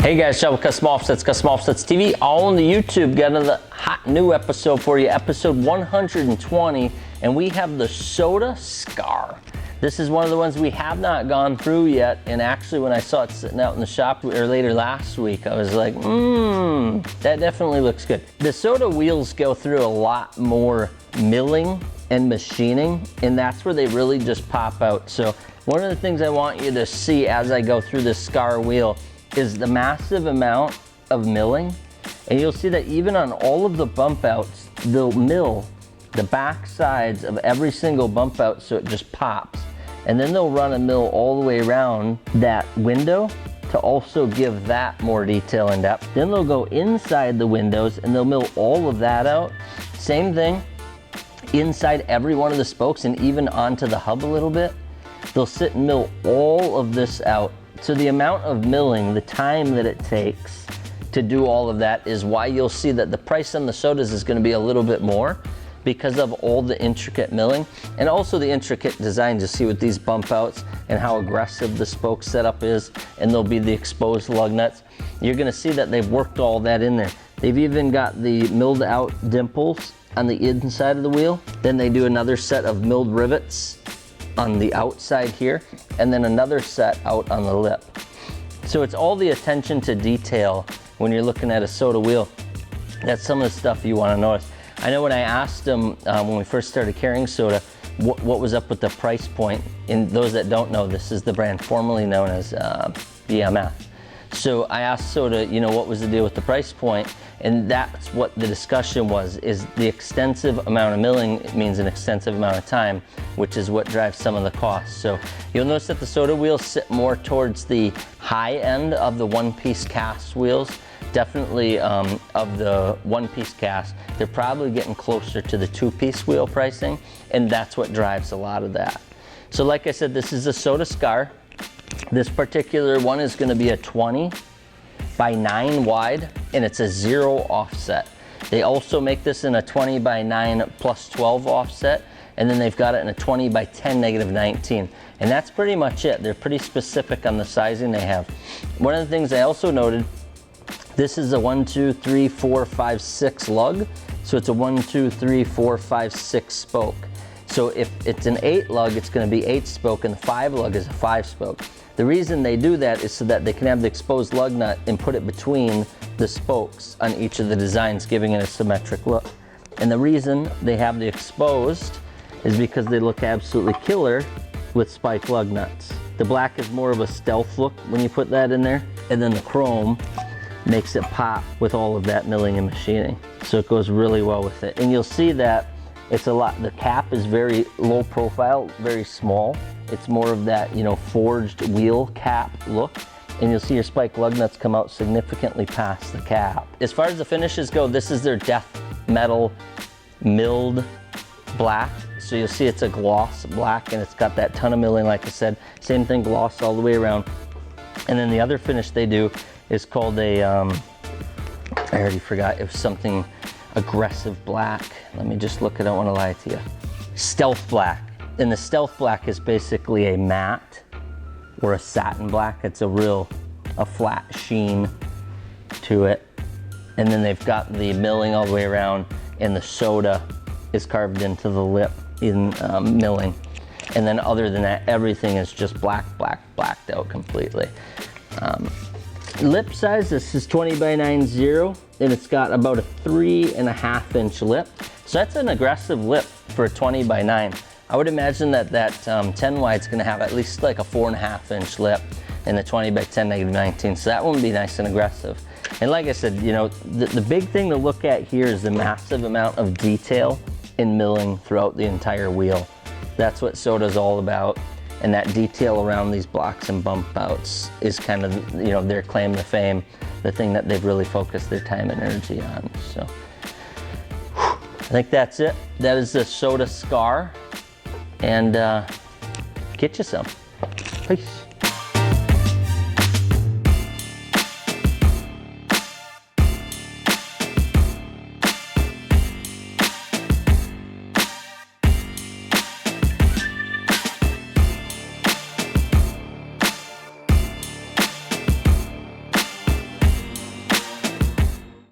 Hey guys, Sean with Custom Offsets TV, all on the YouTube. Got another hot new episode for you, episode 120, and we have the SOTA Scar. This is one of the ones we have not gone through yet, and actually when I saw it sitting out in the shop or later last week, I was like, that definitely looks good. The SOTA wheels go through a lot more milling and machining, and that's where they really just pop out. So one of the things I want you to see as I go through this Scar wheel is the massive amount of milling. And you'll see that even on all of the bump outs, they'll mill the back sides of every single bump out so it just pops. And then they'll run a mill all the way around that window to also give that more detail and depth. Then they'll go inside the windows and they'll mill all of that out. Same thing inside every one of the spokes and even onto the hub a little bit. They'll sit and mill all of this out. So the amount of milling, the time that it takes to do all of that is why you'll see that the price on the SOTAs is going to be a little bit more because of all the intricate milling and also the intricate design. You see with these bump outs and how aggressive the spoke setup is, and there'll be the exposed lug nuts. You're going to see that they've worked all that in there. They've even got the milled out dimples on the inside of the wheel. Then they do another set of milled rivets on the outside here, and then another set out on the lip. So it's all the attention to detail when you're looking at a SOTA wheel. That's some of the stuff you want to notice. I know when I asked them when we first started carrying SOTA, what was up with the price point. And those that don't know, this is the brand formerly known as BMF. So I asked SOTA, what was the deal with the price point? And that's what the discussion was, is the extensive amount of milling means an extensive amount of time, which is what drives some of the costs. So you'll notice that the SOTA wheels sit more towards the high end of the one-piece cast wheels. Definitely of the one-piece cast, they're probably getting closer to the two-piece wheel pricing, and that's what drives a lot of that. So like I said, this is a SOTA Scar. This particular one is going to be a 20 by 9 wide, and it's a 0 offset. They also make this in a 20 by 9 plus 12 offset, and then they've got it in a 20 by 10 negative 19. And that's pretty much it. They're pretty specific on the sizing they have. One of the things I also noted, this is a 1, 2, 3, 4, 5, 6 lug. So it's a 1, 2, 3, 4, 5, 6 spoke. So if it's an 8 lug, it's going to be 8 spoke, and the 5 lug is a 5 spoke. The reason they do that is so that they can have the exposed lug nut and put it between the spokes on each of the designs, giving it a symmetric look. And the reason they have the exposed is because they look absolutely killer with spike lug nuts. The black is more of a stealth look when you put that in there, and then the chrome makes it pop with all of that milling and machining. So it goes really well with it. And you'll see that it's a lot, the cap is very low profile, very small. It's more of that, forged wheel cap look. And you'll see your spike lug nuts come out significantly past the cap. As far as the finishes go, this is their DeathMetal milled black. So you'll see it's a gloss black, and it's got that ton of milling, like I said. Same thing, gloss all the way around. And then the other finish they do is called a, I already forgot, it was something aggressive black. Let me just look, I don't want to lie to you. Stealth black. And the stealth black is basically a matte or a satin black. It's a flat sheen to it. And then they've got the milling all the way around, and the SOTA is carved into the lip in milling. And then other than that, everything is just blacked out completely. Lip size, this is 20 by 9 0, and it's got about a 3.5 inch lip. So that's an aggressive lip for a 20 by 9. I would imagine that 10 wide is going to have at least like a 4.5 inch lip in the 20 by 10 negative 19. So that one would be nice and aggressive. And like I said, the big thing to look at here is the massive amount of detail in milling throughout the entire wheel. That's what SOTA is all about. And that detail around these blocks and bump outs is kind of, their claim to fame, the thing that they've really focused their time and energy on. So I think that's it. That is the SOTA Scar. And get you some. Peace.